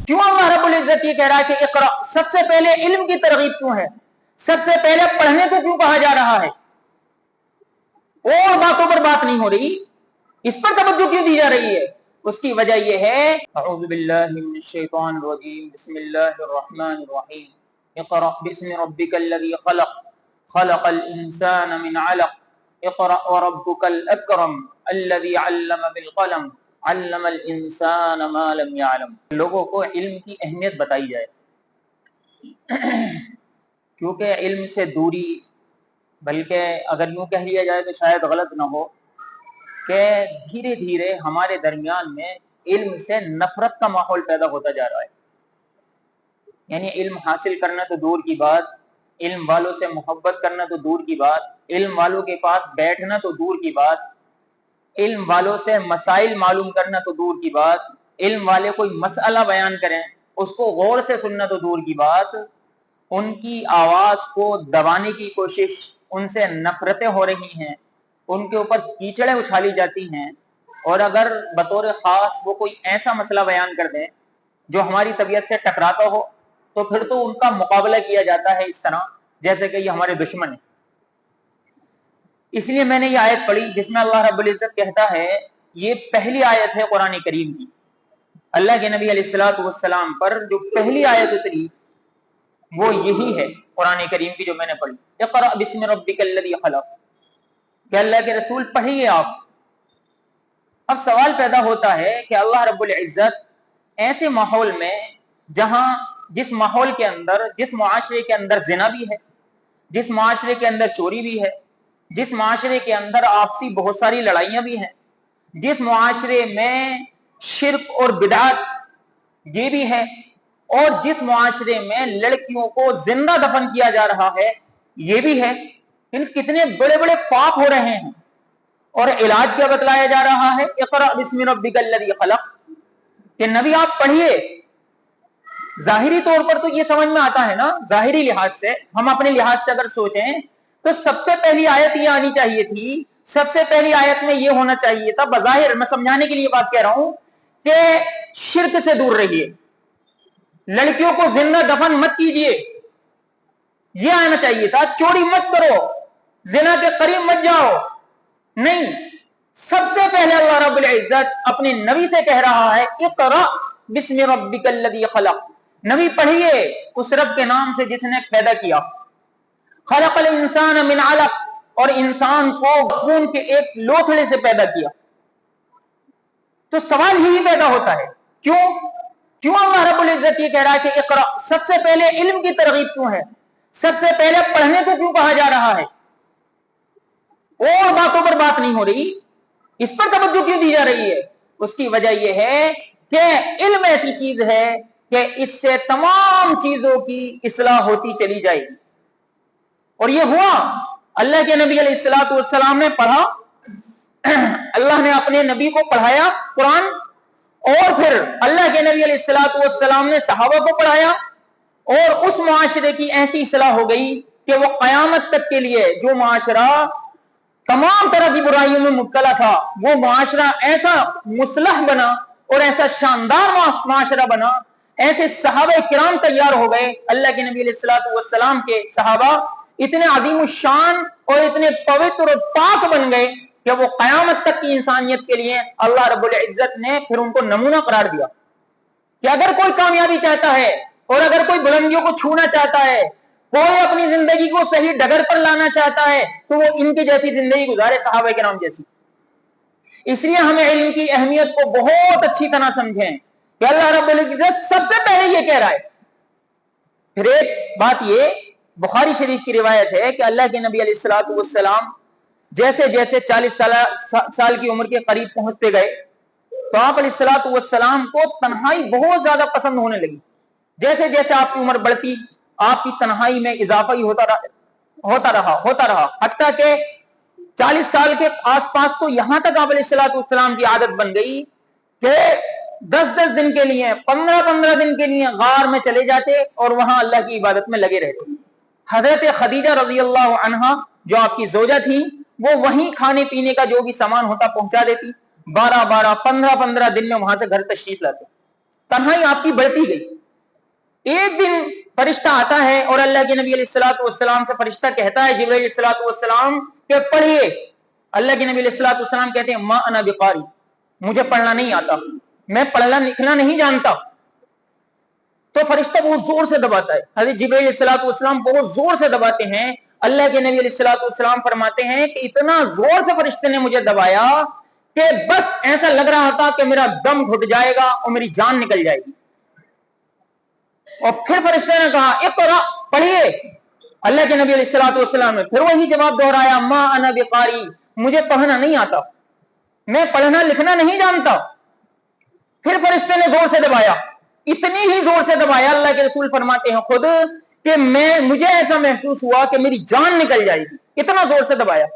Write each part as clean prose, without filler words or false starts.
کیوں اللہ رب العزت یہ کہہ رہا ہے کہ اقرا؟ سب سے پہلے علم کی ترغیب کیوں ہے؟ سب سے پہلے پڑھنے کو کیوں کہا جا رہا ہے؟ اور باتوں پر بات نہیں ہو رہی، اس پر توجہ کیوں دی جا رہی ہے؟ اس کی وجہ یہ ہے، اعوذ باللہ من الشیطان الرجیم، بسم اللہ الرحمن الرحیم، اقرأ باسم ربک الذی خلق، خلق الانسان من علق، اقرأ وربک الاکرم الذی علم بالقلم، علم الانسان ما لم يعلم۔ لوگوں کو علم کی اہمیت بتائی جائے، کیونکہ علم سے دوری، بلکہ اگر یوں کہہ لیا جائے تو شاید غلط نہ ہو کہ دھیرے دھیرے ہمارے درمیان میں علم سے نفرت کا ماحول پیدا ہوتا جا رہا ہے۔ یعنی علم حاصل کرنا تو دور کی بات، علم والوں سے محبت کرنا تو دور کی بات، علم والوں کے پاس بیٹھنا تو دور کی بات، علم والوں سے مسائل معلوم کرنا تو دور کی بات، علم والے کوئی مسئلہ بیان کریں اس کو غور سے سننا تو دور کی بات، ان کی آواز کو دبانے کی کوشش، ان سے نفرتیں ہو رہی ہیں، ان کے اوپر کیچڑیں اچھالی جاتی ہیں، اور اگر بطور خاص وہ کوئی ایسا مسئلہ بیان کر دیں جو ہماری طبیعت سے ٹکراتا ہو تو پھر تو ان کا مقابلہ کیا جاتا ہے اس طرح جیسے کہ یہ ہمارے دشمن ہیں۔ اس لیے میں نے یہ آیت پڑھی جس میں اللہ رب العزت کہتا ہے، یہ پہلی آیت ہے قرآن کریم کی، اللہ کے نبی علیہ الصلوۃ والسلام پر جو پہلی آیت اتری وہ یہی ہے قرآن کریم کی جو میں نے پڑھی، اقرأ باسم ربک الذی خلق، کہ اللہ کے رسول پڑھیے آپ۔ اب سوال پیدا ہوتا ہے کہ اللہ رب العزت ایسے ماحول میں جہاں جس ماحول کے اندر، جس معاشرے کے اندر زنا بھی ہے، جس معاشرے کے اندر چوری بھی ہے، جس معاشرے کے اندر آپسی بہت ساری لڑائیاں بھی ہیں، جس معاشرے میں شرک اور بدعت یہ بھی ہے، اور جس معاشرے میں لڑکیوں کو زندہ دفن کیا جا رہا ہے یہ بھی ہے، ان کتنے بڑے بڑے پاپ ہو رہے ہیں، اور علاج کیا بتلایا جا رہا ہے، اقرأ باسم ربک الذی خلق، کہ نبی آپ پڑھیے۔ ظاہری طور پر تو یہ سمجھ میں آتا ہے نا، ظاہری لحاظ سے ہم اپنے لحاظ سے اگر سوچیں تو سب سے پہلی آیت یہ آنی چاہیے تھی، سب سے پہلی آیت میں یہ ہونا چاہیے تھا، بظاہر میں سمجھانے کے لیے بات کہہ رہا ہوں کہ شرک سے دور رہیے، لڑکیوں کو زندہ دفن مت کیجیے، یہ آنا چاہیے تھا، چوری مت کرو، زنا کے قریب مت جاؤ۔ نہیں، سب سے پہلے اللہ رب العزت اپنے نبی سے کہہ رہا ہے، اقرأ باسم ربک الذی خلق، نبی پڑھیے اس رب کے نام سے جس نے پیدا کیا، خلق الانسان من علق، اور انسان کو خون کے ایک لوتھڑے سے پیدا کیا۔ تو سوال یہی پیدا ہوتا ہے، کیوں اللہ رب العزت یہ کہہ رہا ہے کہ اقرأ؟ سب سے پہلے علم کی ترغیب کیوں ہے؟ سب سے پہلے پڑھنے کو کیوں کہا جا رہا ہے؟ اور باتوں پر بات نہیں ہو رہی، اس پر توجہ کیوں دی جا رہی ہے؟ اس کی وجہ یہ ہے کہ علم ایسی چیز ہے کہ اس سے تمام چیزوں کی اصلاح ہوتی چلی جائے گی، اور یہ ہوا۔ اللہ کے نبی علیہ الصلوۃ والسلام نے پڑھا، اللہ نے اپنے نبی کو پڑھایا قرآن، اور پھر اللہ کے نبی علیہ الصلوۃ والسلام نے صحابہ کو پڑھایا، اور اس معاشرے کی ایسی اصلاح ہو گئی کہ وہ قیامت تک کے لیے جو معاشرہ تمام طرح کی برائیوں میں مبتلا تھا وہ معاشرہ ایسا مصلح بنا اور ایسا شاندار معاشرہ بنا، ایسے صحابہ کرام تیار ہو گئے، اللہ کے نبی علیہ الصلوۃ والسلام کے صحابہ اتنے عظیم الشان اور اتنے پوتر اور پاک بن گئے کہ وہ قیامت تک کی انسانیت کے لیے اللہ رب العزت نے پھر ان کو نمونہ قرار دیا کہ اگر کوئی کامیابی چاہتا ہے اور اگر کوئی بلندیوں کو چھونا چاہتا ہے، کوئی اپنی زندگی کو صحیح ڈگر پر لانا چاہتا ہے تو وہ ان کی جیسی زندگی گزارے، صحابہ کرام جیسی۔ اس لیے ہمیں علم کی اہمیت کو بہت اچھی طرح سمجھیں کہ اللہ رب العزت سب سے پہلے یہ کہہ رہا ہے۔ پھر ایک بات یہ بخاری شریف کی روایت ہے کہ اللہ کے نبی علیہ الصلوۃ والسلام جیسے جیسے 40 سال کی عمر کے قریب پہنچتے گئے تو آپ علیہ الصلوۃ والسلام کو تنہائی بہت زیادہ پسند ہونے لگی۔ جیسے جیسے آپ کی عمر بڑھتی آپ کی تنہائی میں اضافہ ہی ہوتا رہا، حتیٰ کہ 40 سال کے آس پاس تو یہاں تک آپ علیہ الصلوۃ والسلام کی عادت بن گئی کہ 10 دن کے لیے، 15 دن کے لیے غار میں چلے جاتے اور وہاں اللہ کی عبادت میں لگے رہتے۔ حضرت خدیجہ رضی اللہ عنہا جو آپ کی زوجہ تھی وہ وہیں کھانے پینے کا جو بھی سامان ہوتا پہنچا دیتی، 12 15 دن میں وہاں سے گھر تشریف لاتے۔ तन्हाई आपकी बढ़ती गई। एक दिन फरिश्ता आता है और अल्लाह के नबी अलैहिस्सलातु वस्सलाम से फरिश्ता कहता है, जिब्रील अलैहिस्सलातु वस्सलाम के पढ़िए। अल्लाह के नबी अलैहिस्सलातु वस्सलाम कहते हैं, मा अना बिकारी, मुझे पढ़ना नहीं आता, मैं पढ़ना लिखना नहीं जानता। तो फरिश्ता बहुत जोर से दबाता है, हज़रत जिब्रील अलैहिस्सलातु वस्सलाम बहुत जोर से दबाते हैं। अल्लाह के नबी अलैहिस्सलातु वस्सलाम फरमाते हैं कि इतना जोर से फरिश्ते ने मुझे दबाया कि बस ऐसा लग रहा था कि मेरा दम घुट जाएगा और मेरी जान निकल जाएगी। और फिर फरिश्ते ने कहा, इक़रा, पढ़िए। अल्लाह के नबी अलैहिस्सलातु वस्सलाम ने फिर वही जवाब दोहराया, मा अना बिकारी, मुझे पढ़ना नहीं आता, मैं पढ़ना लिखना नहीं जानता। फिर फरिश्ते ने जोर से दबाया, इतनी ही जोर से दबाया, अल्लाह के रसूल फरमाते हैं खुद कि मुझे ऐसा महसूस हुआ कि मेरी जान निकल जाएगी, इतना जोर से दबाया।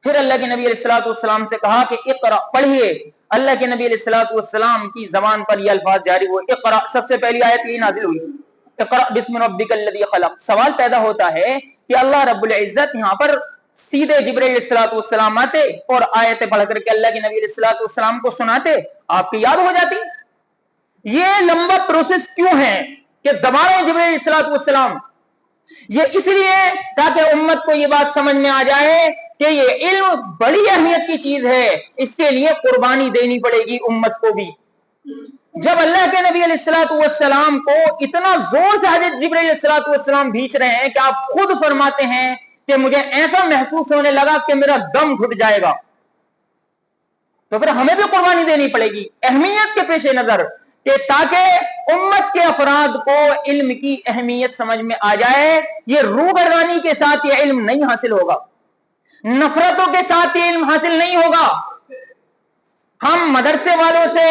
फिर अल्लाह के नबी अलैहिस्सलातु वस्सलाम से कहा कि इक़रा, पढ़िए। अल्लाह के नबी अलैहिस्सलातु वस्सलाम की जबान पर ये अल्फाज जारी हुए, इक़रा। सबसे पहली आयत ये नाजिल हुई, इक़रा बिस्मि रब्बिकल लज़ी खलक़। सवाल पैदा होता है कि अल्लाह रब्बुल इज्जत यहाँ पर सीधे जिब्रील अलैहिस्सलातु वस्सलाम आते और आयतें पढ़ करके अल्लाह के नबी अलैहिस्सलातु वस्सलाम को सुनाते, आपकी याद हो जाती। ये लंबा प्रोसेस क्यों है कि दबा रहे हैं जिब्रील अलैहिस्सलातु वस्सलाम? ये इसलिए ताकि उम्मत को ये बात समझ में आ जाए कि ये इल्म बड़ी अहमियत की चीज है, इसके लिए कुर्बानी देनी पड़ेगी उम्मत को भी। जब अल्लाह के नबी अलैहिस्सलातु वस्सलाम को इतना जोर से हज़रत जिब्रील अलैहिस्सलातु वस्सलाम भींच रहे हैं कि आप खुद फरमाते हैं कि मुझे ऐसा महसूस होने लगा कि मेरा दम घुट जाएगा, तो फिर हमें भी कुर्बानी देनी पड़ेगी अहमियत के पेश नजर, कि ताकि उम्मत के अफराद को इल्म की अहमियत समझ में आ जाए। ये रूबरदानी के साथ ये इल्म नहीं हासिल होगा, नफरतों के साथ ये इल्म हासिल नहीं होगा। हम मदरसे वालों से,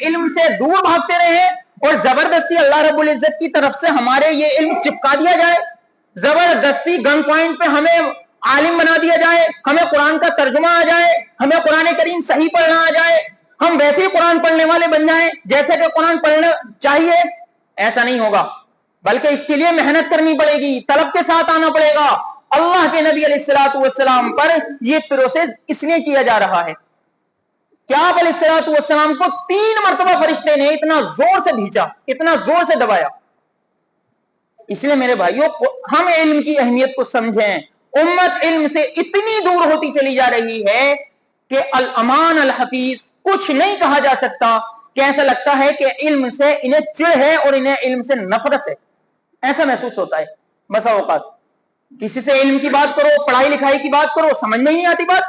इल्म से दूर भागते रहे और जबरदस्ती अल्लाह रब्बुल इज्जत की तरफ से हमारे ये इल्म चिपका दिया जाए, जबरदस्ती गन पॉइंट पे हमें आलिम बना दिया जाए, हमें कुरान का तर्जुमा आ जाए, हमें कुरान करीम सही पढ़ना आ जाए, हम वैसे ही कुरान पढ़ने वाले बन जाएं जैसे कि कुरान पढ़ना चाहिए। ऐसा नहीं होगा, बल्कि इसके लिए मेहनत करनी पड़ेगी, तलब के साथ आना पड़ेगा। अल्लाह के नबी अलैहिस्सलातु वस्सलाम पर यह प्रोसेस इसलिए किया जा रहा है कि आप अलैहिस्सलातु वस्सलाम को 3 मरतबा फरिश्ते ने इतना जोर से भींचा, इतना जोर से दबाया। इसलिए मेरे भाइयों, हम इल्म की अहमियत को समझें। उम्मत इल्म से इतनी दूर होती चली जा रही है कि अल अमान अल हफीज कुछ नहीं कहा जा सकता, कि ऐसा लगता है कि इल्म से इन्हें चिढ़ है और इन्हें इल्म से नफरत है, ऐसा महसूस होता है। बसा औकात किसी से इल्म की बात करो, पढ़ाई लिखाई की बात करो, समझ में ही नहीं आती बात।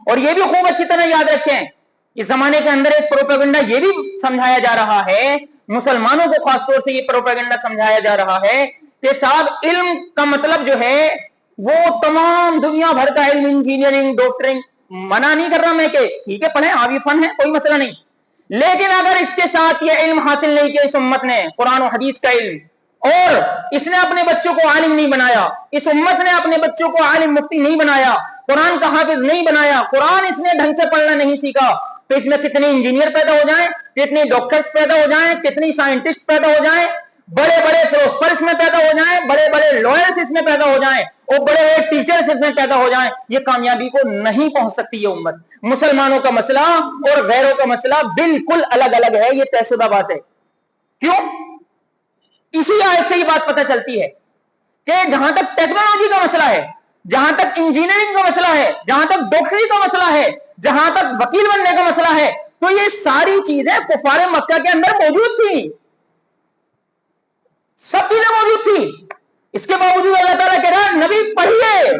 और यह भी खूब अच्छी तरह याद रखें, इस जमाने के अंदर एक प्रोपेगेंडा यह भी समझाया जा रहा है, मुसलमानों को खासतौर से यह प्रोपेगेंडा समझाया जा रहा है कि साहब इल्म का मतलब जो है वो तमाम दुनिया भर का इल्म, इंजीनियरिंग, डॉक्टरिंग। मना नहीं कर रहा मैं कि ठीक है पढ़े, आप ये फन है, कोई मसला नहीं, लेकिन अगर इसके साथ ये इल्म हासिल नहीं किया इस उम्मत ने, कुरान और हदीस का इल्म, और इसने अपने बच्चों को आलिम नहीं बनाया, इस उम्मत ने अपने बच्चों को आलिम मुफ्ती नहीं बनाया, कुरान का हाफिज नहीं बनाया, कुरान इसने ढंग से पढ़ना नहीं सीखा, तो इसमें कितने इंजीनियर पैदा हो जाएं, कितने डॉक्टर्स पैदा हो जाएं, कितनी साइंटिस्ट पैदा हो जाएं, बड़े बड़े फिलोसफर्स में पैदा हो जाएं, बड़े बड़े लॉयर्स इसमें पैदा हो जाएं और बड़े बड़े टीचर्स इसमें पैदा हो जाएं, ये कामयाबी को नहीं पहुंच सकती ये उम्मत। मुसलमानों का मसला और गैरों का मसला बिल्कुल अलग अलग है, ये तयशुदा बात है। क्यों? इसी आयत से ये बात पता चलती है कि जहां तक टेक्नोलॉजी का मसला है, जहां तक इंजीनियरिंग का मसला है, जहां तक डॉक्टरी का मसला है, जहां तक वकील बनने का मसला है, तो ये सारी चीजें कुफारे मक्का के अंदर मौजूद थी, सब चीजें मौजूद थी। इसके बावजूद अल्लाह ताला कह रहा है नबी पढ़िए।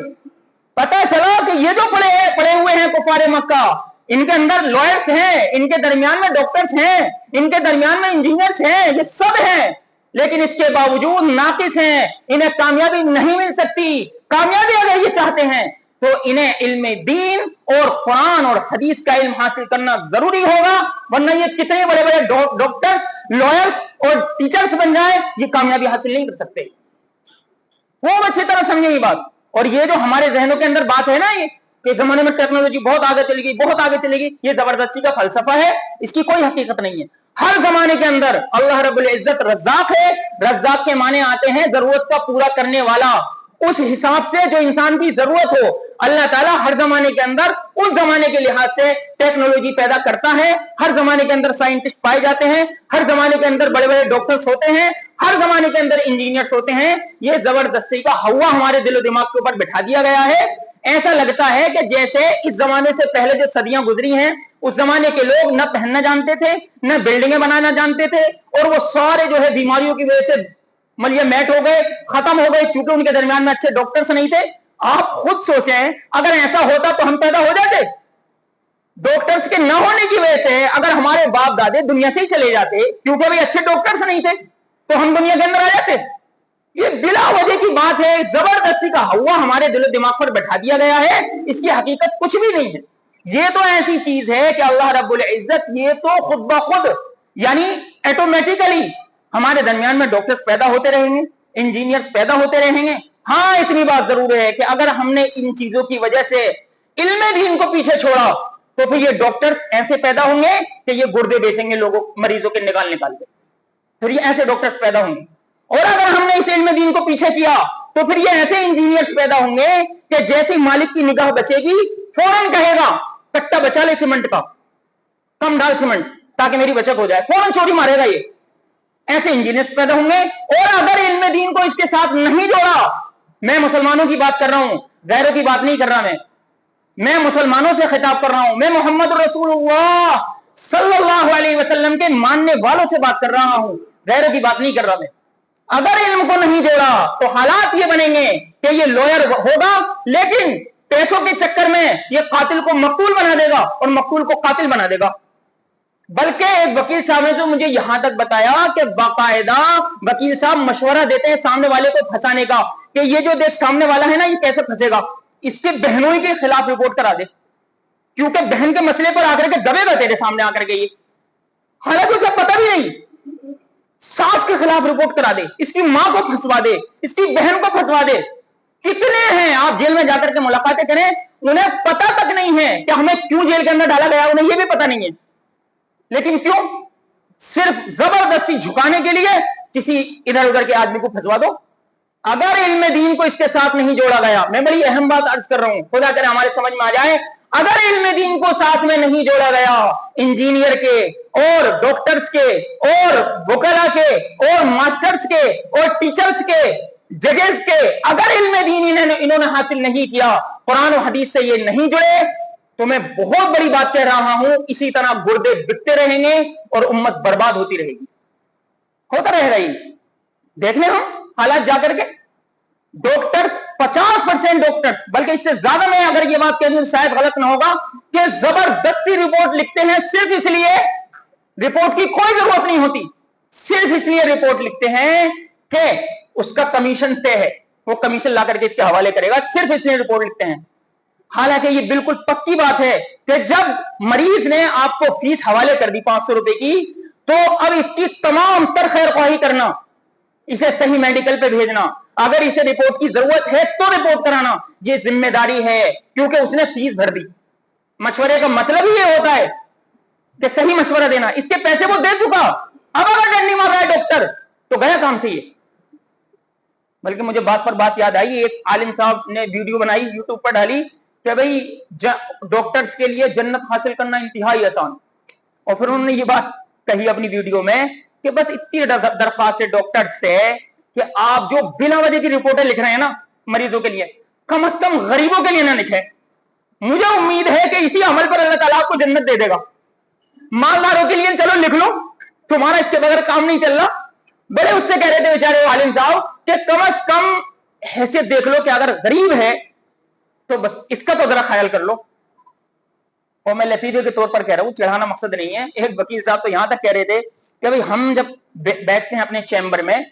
पता चला कि ये जो पढ़े हुए हैं कुफारे मक्का, इनके अंदर लॉयर्स हैं, इनके दरमियान में डॉक्टर्स हैं, इनके दरमियान में इंजीनियर्स हैं, ये सब हैं, लेकिन इसके बावजूद नाकिस हैं, इन्हें कामयाबी नहीं मिल सकती। कामयाबी अगर ये चाहते हैं तो इन्हें इल्म दीन और कुरान और हदीस का इल्म हासिल करना जरूरी होगा, वरना ये कितने बड़े बड़े डॉक्टर्स, लॉयर्स और टीचर्स बन जाए, ये कामयाबी हासिल नहीं कर सकते। वो अच्छी तरह समझे ये बात। और ये जो हमारे जहनों के अंदर बात है ना, ये कि जमाने में टेक्नोलॉजी बहुत आगे चलेगी, बहुत आगे चलेगी, ये जबरदस्ती का फलसफा है, इसकी कोई हकीकत नहीं है। हर जमाने के अंदर अल्लाह रब्बुल इज्जत रज़्ज़ाक है। रज़्ज़ाक के माने आते हैं जरूरत का पूरा करने वाला, उस हिसाब से जो इंसान की जरूरत हो। अल्लाह ताला हर जमाने के अंदर उस जमाने के लिहाज से टेक्नोलॉजी पैदा करता है, हर जमाने के अंदर साइंटिस्ट पाए जाते हैं, हर जमाने के अंदर बड़े बड़े डॉक्टर्स होते हैं, हर जमाने के अंदर इंजीनियर्स होते हैं। ये जबरदस्ती का हवा हमारे दिलो दिमाग के ऊपर बिठा दिया गया है। ऐसा लगता है कि जैसे इस जमाने से पहले जो सदियां गुजरी हैं, उस जमाने के लोग न पहनना जानते थे, न बिल्डिंगें बनाना जानते थे, और वो सारे जो है बीमारियों की वजह से मलिया मैट हो गए, खत्म हो गए, क्योंकि उनके दरमियान में अच्छे डॉक्टर्स नहीं थे। आप खुद सोचें, अगर ऐसा होता तो हम पैदा हो जाते? डॉक्टर्स के न होने की वजह से अगर हमारे बाप दादे दुनिया से ही चले जाते, क्योंकि भाई अच्छे डॉक्टर्स नहीं थे, तो हम दुनिया के अंदर आ जाते। ये बिला वजह की बात है, जबरदस्ती का हवा हमारे दिलो दिमाग पर बैठा दिया गया है। इसकी हकीकत कुछ भी नहीं है। ये तो ऐसी चीज है कि अल्लाह रब्बुल इज्जत ये तो खुद ब खुद यानी ऑटोमेटिकली हमारे दरमियान में डॉक्टर्स पैदा होते रहेंगे, इंजीनियर्स पैदा होते रहेंगे। हाँ, इतनी बात जरूर है कि अगर हमने इन चीजों की वजह से इल्म दीन को पीछे छोड़ा तो फिर ये डॉक्टर्स ऐसे पैदा होंगे कि ये गुर्दे बेचेंगे लोगों, मरीजों के निकाल के, फिर ये ऐसे डॉक्टर्स पैदा होंगे। और अगर हमने इस इल्म दीन को पीछे किया तो फिर ये ऐसे इंजीनियर्स पैदा होंगे कि जैसे मालिक की निगाह बचेगी फौरन कहेगा कट्टा बचा ले सीमेंट का, कम डाल सीमेंट ताकि मेरी बचत हो जाए, फौरन चोरी मारेगा ये। ऐसे इंजीनियर्स पैदा होंगे। और अगर इल्म दीन को इसके साथ नहीं जोड़ा, मैं मुसलमानों की बात कर रहा हूं, गैरों की बात नहीं कर रहा, मैं मुसलमानों से खिताब कर रहा हूं, मैं मोहम्मद रसूलुल्लाह सल्लल्लाहु अलैहि वसल्लम के मानने वालों से बात कर रहा हूं, गैरों की बात नहीं कर रहा मैं। अगर इल्म को नहीं जोड़ा तो हालात ये बनेंगे कि ये लॉयर होगा लेकिन पैसों के चक्कर में ये कातिल को मकतूल बना देगा और मकतूल को कातिल बना देगा। बल्कि एक वकील साहब ने तो मुझे यहां तक बताया कि बाकायदा वकील साहब मशवरा देते हैं सामने वाले को फंसाने का कि ये जो देख सामने वाला है ना, ये कैसे फंसेगा, इसके बहनों के खिलाफ रिपोर्ट करा दे, क्योंकि बहन के मसले पर आकर के दबेगा तेरे सामने आकर के ये, हालांकि उसे पता भी नहीं। सास के खिलाफ रिपोर्ट करा दे, इसकी मां को फंसवा दे, इसकी बहन को फंसवा दे। कितने हैं, आप जेल में जाकर के मुलाकातें करें, उन्हें पता तक नहीं है कि हमें क्यों जेल के अंदर डाला गया, उन्हें यह भी पता नहीं है, लेकिन क्यों? सिर्फ जबरदस्ती झुकाने के लिए किसी इधर उधर के आदमी को फंसवा दो। अगर इल्म दीन को इसके साथ नहीं जोड़ा गया, मैं बड़ी अहम बात अर्ज कर रहा हूं, खुदा करे हमारे समझ में आ जाए, अगर इल्म दीन को साथ में नहीं जोड़ा गया, इंजीनियर के और डॉक्टर्स के और वकला के और मास्टर्स के और टीचर्स के, जजेस के, अगर इल्म दीन इन्होंने हासिल नहीं किया, कुरान और हदीस से ये नहीं जुड़े, तो मैं बहुत बड़ी बात कह रहा हूं, इसी तरह गुर्दे बिकते रहेंगे और उम्मत बर्बाद होती रहेगी, होता रहेगा। ये देखने हम हालात जाकर के डॉक्टर्स 50% डॉक्टर्स, बल्कि इससे ज्यादा, मैं अगर ये बात कह दूं शायद गलत ना होगा, कि जबरदस्ती रिपोर्ट लिखते हैं सिर्फ इसलिए, रिपोर्ट की कोई जरूरत नहीं होती, सिर्फ इसलिए रिपोर्ट लिखते हैं कि उसका कमीशन तय है, वो कमीशन ला करके इसके हवाले करेगा, सिर्फ इसलिए रिपोर्ट लिखते हैं। हालांकि ये बिल्कुल पक्की बात है कि जब मरीज ने आपको फीस हवाले कर दी 500 रुपए की, तो अब इसकी तमाम तर खैर ख्वाही करना, इसे सही मेडिकल पे भेजना, अगर इसे रिपोर्ट की जरूरत है तो रिपोर्ट कराना, ये जिम्मेदारी है, क्योंकि उसने फीस भर दी। मशवरे का मतलब ही ये होता है कि सही मशवरा देना, इसके पैसे वो दे चुका, अब अगर डंडी मार रहा है डॉक्टर तो गया काम से ये। बल्कि मुझे बात पर बात याद आई, एक आलिम साहब ने वीडियो बनाई, यूट्यूब पर डाली कि भाई डॉक्टर्स के लिए जन्नत हासिल करना इंतहाई आसान, और फिर उन्होंने ये बात कही अपनी वीडियो में कि बस इतनी दरख्वास्त है डॉक्टर्स से कि आप जो बिना वजह की रिपोर्टें लिख रहे हैं ना मरीजों के लिए, कम से कम गरीबों के लिए ना लिखें। मुझे उम्मीद है कि इसी अमल पर अल्लाह ताला आपको जन्नत दे देगा। मालदारों के लिए चलो लिख लो, तुम्हारा इसके बगैर काम नहीं चल रहा। बड़े उससे कह रहे थे बेचारे आलिम साहब कि कम से कम हैसियत देख लो कि अगर गरीब है तो बस इसका तो जरा ख्याल कर लो। और मैं लतीफे के तौर पर कह रहा हूं, चढ़ाना मकसद नहीं है। एक वकील साहब तो यहां तक कह रहे थे कि भाई हम जब बैठते हैं अपने चैम्बर में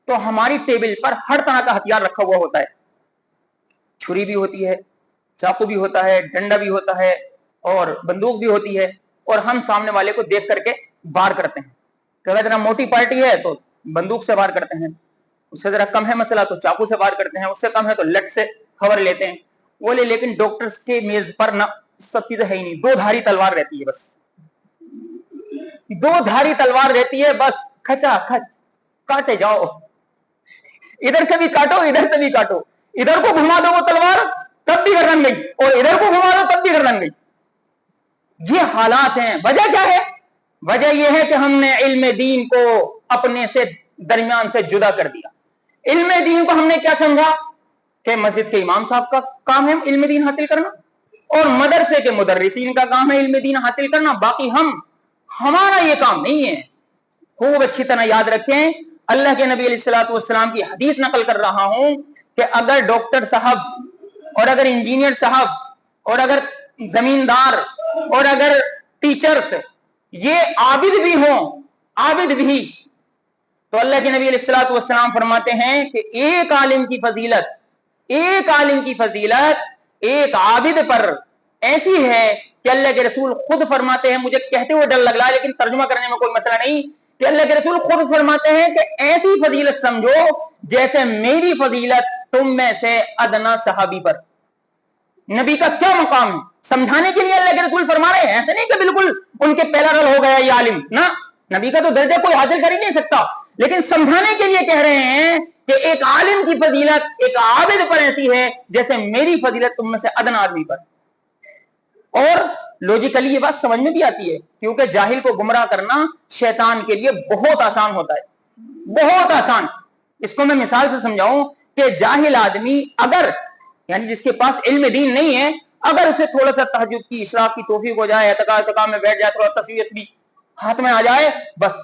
तो हमारी टेबल पर हर तरह का हथियार रखा हुआ होता है, छुरी भी होती है, चाकू भी होता है, डंडा भी होता है और बंदूक भी होती है, और हम सामने वाले को देख करके वार करते हैं। अगर जरा मोटी पार्टी है तो बंदूक से वार करते हैं, उससे जरा कम है मसला तो चाकू से वार करते हैं, उससे कम है तो लट से खबर लेते हैं। बोले लेकिन डॉक्टर्स के मेज पर ना सब चीजें है ही नहीं, दो धारी तलवार रहती है, बस दो धारी तलवार रहती है, बस खचा खच काटे जाओ, इधर से भी काटो इधर से भी काटो, इधर को घुमा दो वो तलवार तब भी गर्दन गई, और इधर को घुमा दो तब भी गर्दन गई। ये हालात हैं। वजह क्या है? वजह यह है कि हमने इल्म दीन को अपने से दरमियान से जुदा कर दिया। इल्म दीन को हमने क्या समझा कि मस्जिद के इमाम साहब का काम है इल्म दीन हासिल करना, और मदरसे के मुदर्रिसीन का काम है इल्म दीन हासिल करना, बाकी हमारा ये काम नहीं है। खूब अच्छी तरह याद रखें, अल्लाह के नबी अलैहिस्सलातु वस्सलाम की हदीस नकल कर रहा हूं कि अगर डॉक्टर साहब और अगर इंजीनियर साहब और अगर जमींदार और अगर टीचर्स ये आबिद भी हों, आबिद भी, तो अल्लाह के नबी अलैहिस्सलातु वस्सलाम फरमाते हैं कि एक आलिम की फजीलत एक आबिद पर ऐसी है कि अल्लाह के रसूल खुद फरमाते हैं, मुझे कहते हुए डर लग रहा है लेकिन तर्जुमा करने में कोई मसला नहीं, कि अल्लाह के रसूल खुद फरमाते हैं कि ऐसी फजीलत समझो जैसे मेरी फजीलत तुम में से अदना सहाबी पर। नबी का क्या मकाम है, समझाने के लिए अल्लाह के रसूल फरमा रहे हैं, ऐसे नहीं कि बिल्कुल उनके पैरेलल हो गया ये आलिम ना, नबी का तो दर्जा कोई हासिल कर ही नहीं सकता, लेकिन समझाने के लिए कह रहे हैं कि एक आलिम की फजीलत एक आबिद पर ऐसी है जैसे मेरी फजीलत तुम में से अदना आदमी पर। और लॉजिकली ये बात समझ में भी आती है, क्योंकि जाहिल को गुमराह करना शैतान के लिए बहुत आसान होता है, बहुत आसान। इसको मैं मिसाल से समझाऊं कि जाहिल आदमी अगर, यानी जिसके पास इल्म दीन नहीं है, अगर उसे थोड़ा सा तहज्जुद की इशराक की तौफीक हो जाए, एतकाद में बैठ जाए, थोड़ा तस्वीर भी हाथ में आ जाए, बस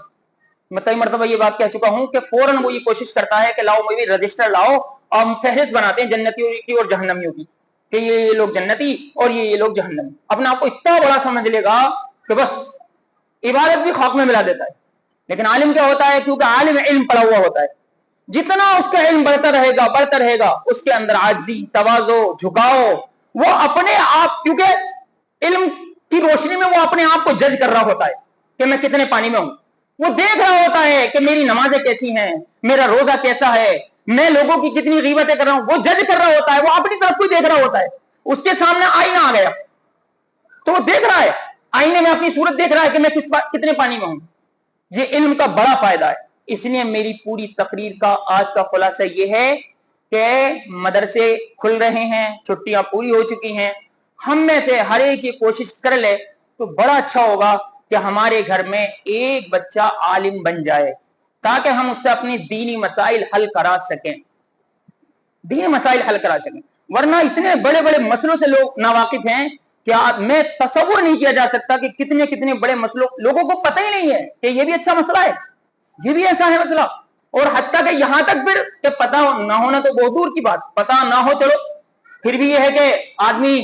मैं कई मरतबा ये बात कह चुका हूं कि फौरन वो ये कोशिश करता है कि लाओ मुझे रजिस्टर लाओ, और हम फहरिस्त बनाते हैं जन्नतियों की और जहन्नमियों की, कि ये लोग जन्नती और ये लोग जहन्नमी। अपने आप को इतना बड़ा समझ लेगा कि बस इबादत भी खाक में मिला देता है। लेकिन आलिम क्या होता है, क्योंकि आलिम इल्म पढ़ा हुआ होता है, जितना उसका इल्म बढ़ता रहेगा उसके अंदर आजिज़ी, तवाज़ो, झुकाओ, वो अपने आप, क्योंकि इल्म की रोशनी में वो अपने आप को जज कर रहा होता है कि मैं कितने पानी में हूं। वो देख रहा होता है कि मेरी नमाजें कैसी हैं, मेरा रोजा कैसा है, मैं लोगों की कितनी गीबतें कर रहा हूं, वो जज कर रहा होता है, वो अपनी तरफ को देख रहा होता है। उसके सामने आईना आ गया तो वो देख रहा है, आईने में अपनी सूरत देख रहा है कि मैं कितने पानी में हूं। ये इल्म का बड़ा फायदा है। इसलिए मेरी पूरी तकरीर का आज का खुलासा ये है कि मदरसे खुल रहे हैं, छुट्टियां पूरी हो चुकी हैं, हम में से हर एक ये कोशिश कर ले तो बड़ा अच्छा होगा कि हमारे घर में एक बच्चा आलिम बन जाए, ताकि हम उससे अपनी दीनी मसाइल हल करा सकें, दीनी मसाइल हल करा सकें। वरना इतने बड़े बड़े मसलों से लोग नावाकिफ हैं कि मैं तसव्वुर नहीं किया जा सकता कि कितने कितने बड़े मसलों लोगों को पता ही नहीं है कि ये भी अच्छा मसला है, ये भी ऐसा है मसला। और हत्ता कि यहां तक फिर कि पता ना होना तो बहुत दूर की बात, पता ना हो चलो फिर भी यह है कि आदमी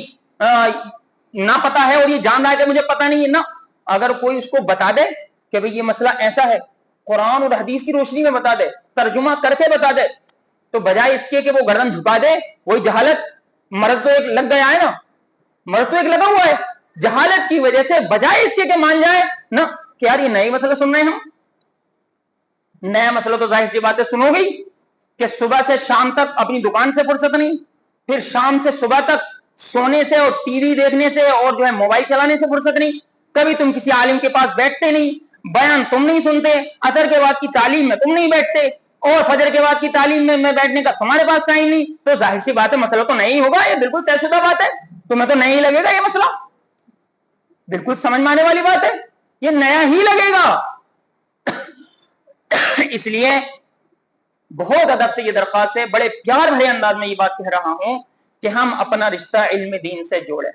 ना पता है और ये जान रहा है कि मुझे पता नहीं है ना, अगर कोई उसको बता दे कि भाई ये मसला ऐसा है, कुरान और हदीस की रोशनी में बता दे, तर्जुमा करके बता दे, तो बजाय इसके कि वो गर्दन झुका दे, वही जहालत, मर्ज तो एक लग गया है ना, मर्ज तो एक लगा हुआ है, जहालत की वजह से बजाय इसके कि मान जाए ना कि यार ये नई मसला सुन रहे हैं हम, नया मसला तो जाहिर सी बात है सुनोगे कि सुबह से शाम तक अपनी दुकान से फुर्सत नहीं, फिर शाम से सुबह तक सोने से और टीवी देखने से और जो है मोबाइल चलाने से फुर्सत नहीं, कभी तुम किसी आलिम के पास बैठते नहीं, बयान तुम नहीं सुनते, असर के बाद की तालीम में तुम नहीं बैठते, और फजर के बाद की तालीम में बैठने का तुम्हारे पास टाइम नहीं, तो जाहिर सी बात है मसला तो नहीं होगा, ये बिल्कुल तयशुदा बात है, तुम्हें तो नहीं लगेगा ये मसला, बिल्कुल समझ में आने वाली बात है, ये नया ही लगेगा। इसलिए बहुत अदब से ये दरख्वास्त है, बड़े प्यार भरे अंदाज में ये बात कह रहा हूं कि हम अपना रिश्ता इल्म दीन से जोड़ें,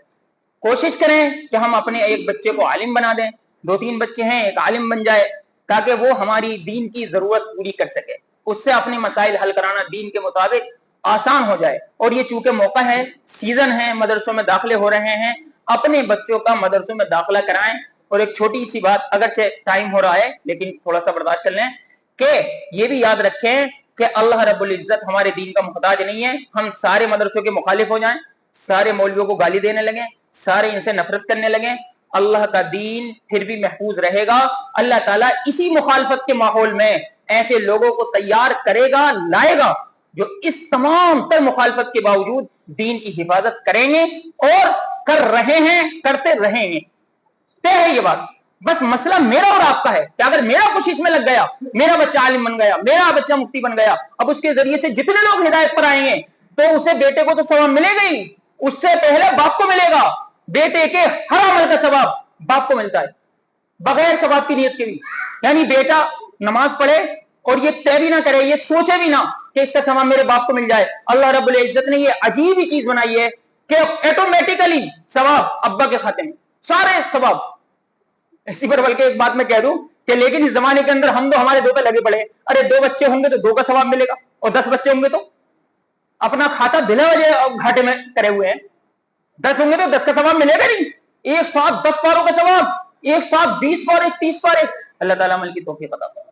कोशिश करें कि हम अपने एक बच्चे को आलिम बना दें, 2-3 बच्चे हैं एक आलिम बन जाए, ताकि वो हमारी दीन की जरूरत पूरी कर सके, उससे अपने मसाइल हल कराना दीन के मुताबिक आसान हो जाए। और ये चूंकि मौका है, सीजन है, मदरसों में दाखिले हो रहे हैं, अपने बच्चों का मदरसों में दाखिला कराएं। और एक छोटी सी बात, अगरचे टाइम हो रहा है लेकिन थोड़ा सा बर्दाश्त कर लें, कि ये भी याद रखें कि अल्लाह रब्बुल इज्जत हमारे दीन का मुहताज नहीं है। हम सारे मदरसों के मुखालिफ हो जाएं, सारे मौलवियों को गाली देने लगे, सारे इनसे नफरत करने लगे, अल्लाह का दीन फिर भी महफूज रहेगा। अल्लाह ताला इसी मुखालफत के माहौल में ऐसे लोगों को तैयार करेगा, लाएगा, जो इस तमाम तर मुखालफत के बावजूद दीन की हिफाजत करेंगे और कर रहे हैं, करते रहेंगे। तय है ये बात। बस मसला मेरा और आपका है कि अगर मेरा कुछ इसमें लग गया, मेरा बच्चा आलिम बन गया, मेरा बच्चा मुफ्ती बन गया, अब उसके जरिए से जितने लोग हिदायत पर आएंगे तो उसे बेटे को तो सवाब मिलेगा ही, اس سے پہلے باپ کو ملے گا. بیٹے کے ہر عمل کا ثواب باپ کو ملتا ہے بغیر ثواب کی نیت کے بھی. یعنی بیٹا نماز پڑھے اور یہ طے بھی نہ کرے, یہ سوچے بھی نہ کہ اس کا ثواب میرے باپ کو مل جائے. اللہ رب العزت نے یہ عجیب ہی چیز بنائی ہے کہ آٹومیٹیکلی ثواب ابا کے کھاتے میں, سارے ثواب. اسی پر بلکہ ایک بات میں کہہ دوں کہ لیکن اس زمانے کے اندر ہم تو ہمارے دو پہ لگے پڑے. ارے 2 بچے ہوں گے تو 2 کا ثواب ملے گا, اور 10 بچے ہوں گے تو اپنا کھاتا بلا وجہ گھاٹے میں کرے ہوئے ہیں. 10 ہوں گے تو 10 کا ثواب ملے گا نہیں, ایک ساتھ 10 پاروں کا ثواب, ایک ساتھ 20 پارے, 30 پارے. اللہ تعالیٰ عمل کی توفیق عطا فرمائے.